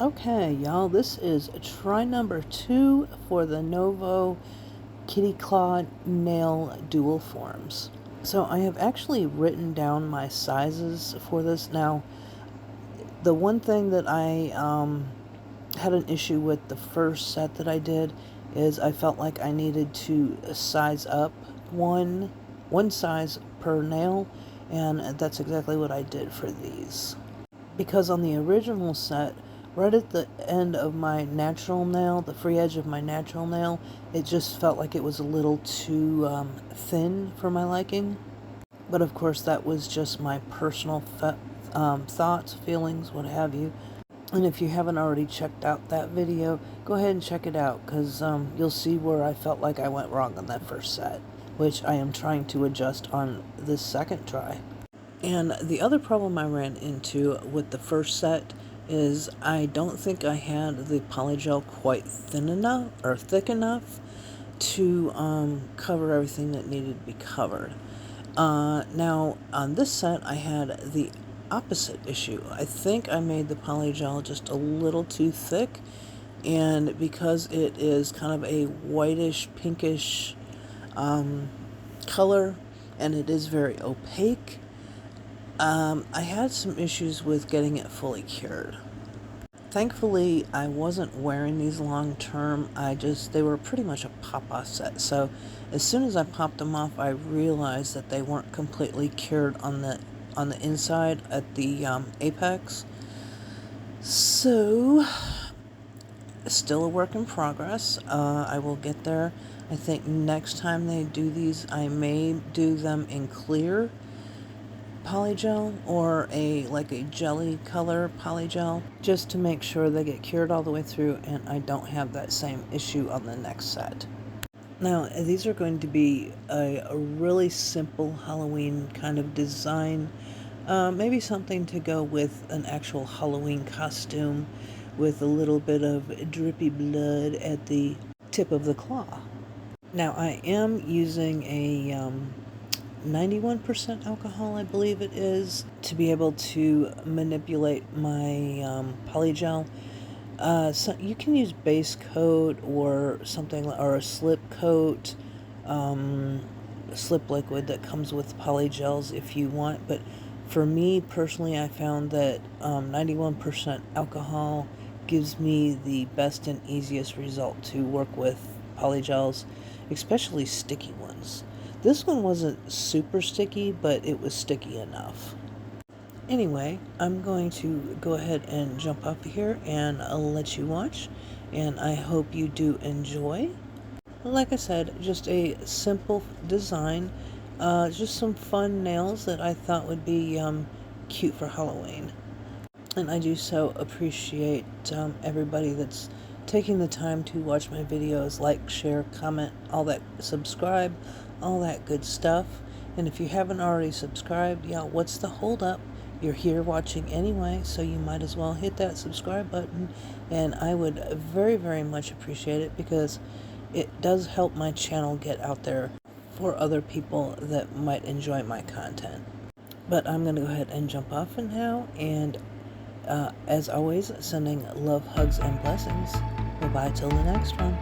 Okay, y'all, this is try number 2 for the Novo Kitty Claw nail dual forms. So I have actually written down my sizes for this. Now, the one thing that I had an issue with the first set that I did is I felt like I needed to size up one size per nail, and that's exactly what I did for these. Because on the original set, right at the end of my natural nail, the free edge of my natural nail, it just felt like it was a little too thin for my liking. But of course, that was just my personal thoughts, feelings, what have you. And if you haven't already checked out that video, go ahead and check it out, because you'll see where I felt like I went wrong on that first set, which I am trying to adjust on this second try. And the other problem I ran into with the first set is I don't think I had the polygel quite thin enough or thick enough to cover everything that needed to be covered. Now on this set I had the opposite issue. I think I made the polygel just a little too thick, and because it is kind of a whitish pinkish color and it is very opaque, I had some issues with getting it fully cured. Thankfully, I wasn't wearing these long term. They were pretty much a pop-off set. So as soon as I popped them off, I realized that they weren't completely cured on the inside at the apex. So still a work in progress. I will get there. I think next time they do these, I may do them in clear polygel or like a jelly color polygel, just to make sure they get cured all the way through and I don't have that same issue on the next set. Now, these are going to be a really simple Halloween kind of design, maybe something to go with an actual Halloween costume with a little bit of drippy blood at the tip of the claw. Now, I am using a 91% alcohol, I believe it is, to be able to manipulate my polygel. So you can use base coat or something, or a slip coat, slip liquid that comes with polygels if you want. But for me personally, I found that 91% alcohol gives me the best and easiest result to work with polygels, especially sticky ones. This one wasn't super sticky, but it was sticky enough. Anyway, I'm going to go ahead and jump up here and I'll let you watch, and I hope you do enjoy. Like I said, just a simple design, just some fun nails that I thought would be cute for Halloween. And I do so appreciate everybody that's taking the time to watch my videos, like, share, comment, all that, subscribe, all that good stuff. And if you haven't already subscribed, yeah, what's the hold up? You're here watching anyway, so you might as well hit that subscribe button, and I would very, very much appreciate it, because it does help my channel get out there for other people that might enjoy my content. But I'm going to go ahead and jump off now, and as always, sending love, hugs, and blessings. Bye-bye till the next one.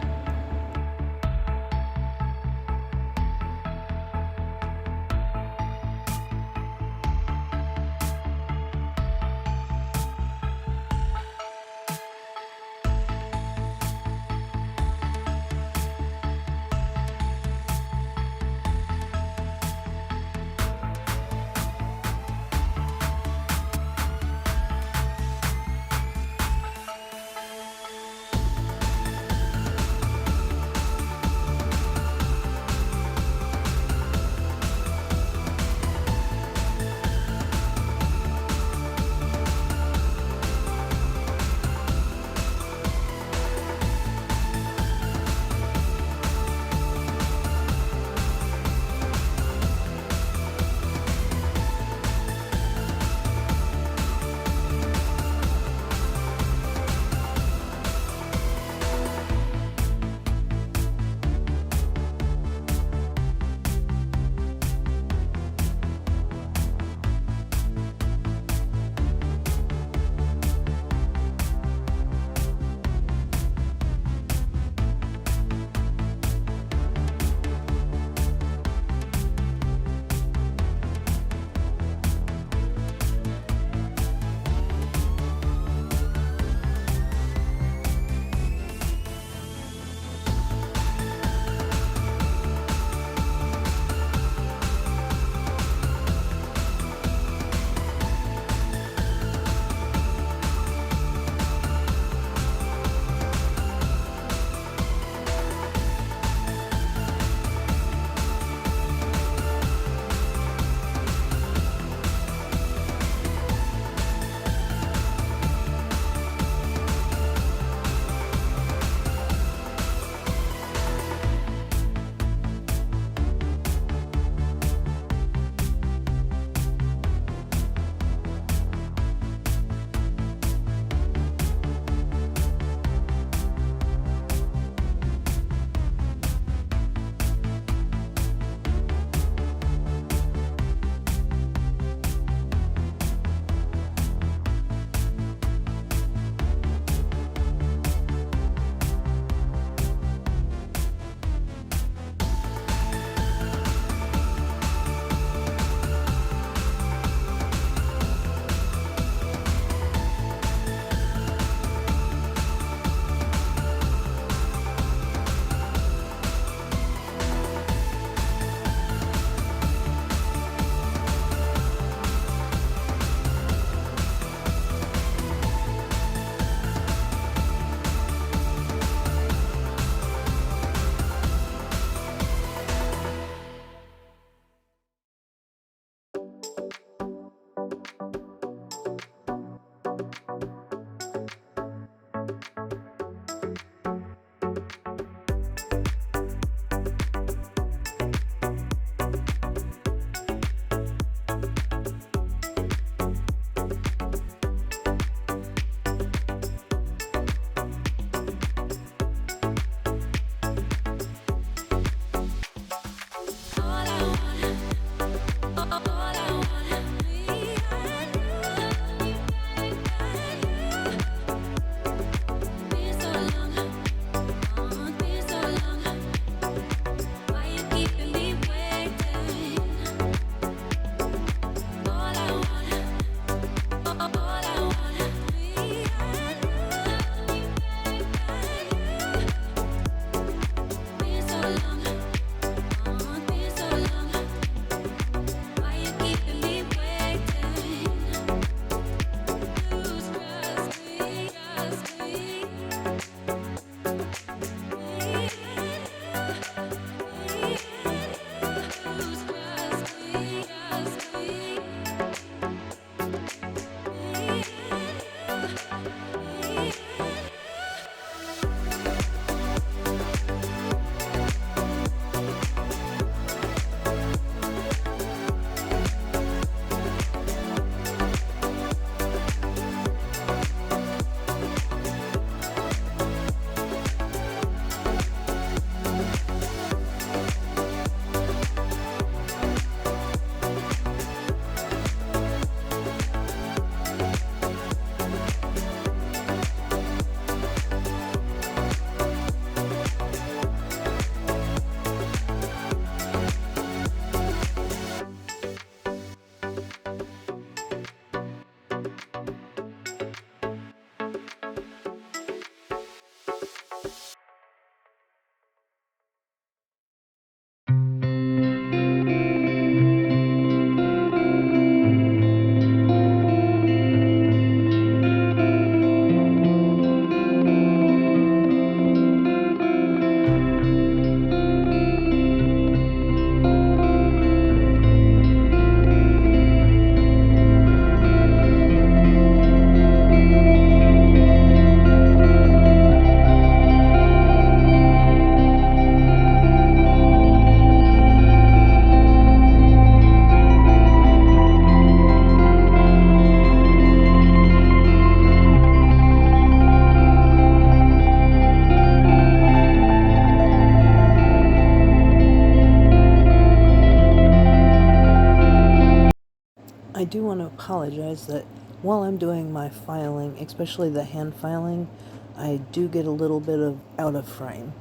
I do want to apologize that while I'm doing my filing, especially the hand filing, I do get a little bit of out of frame.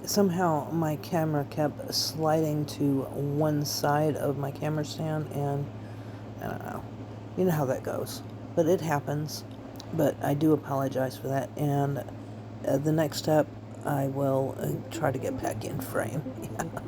Somehow my camera kept sliding to one side of my camera stand, and I don't know. You know how that goes. But it happens. But I do apologize for that, and the next step I will try to get back in frame. Yeah.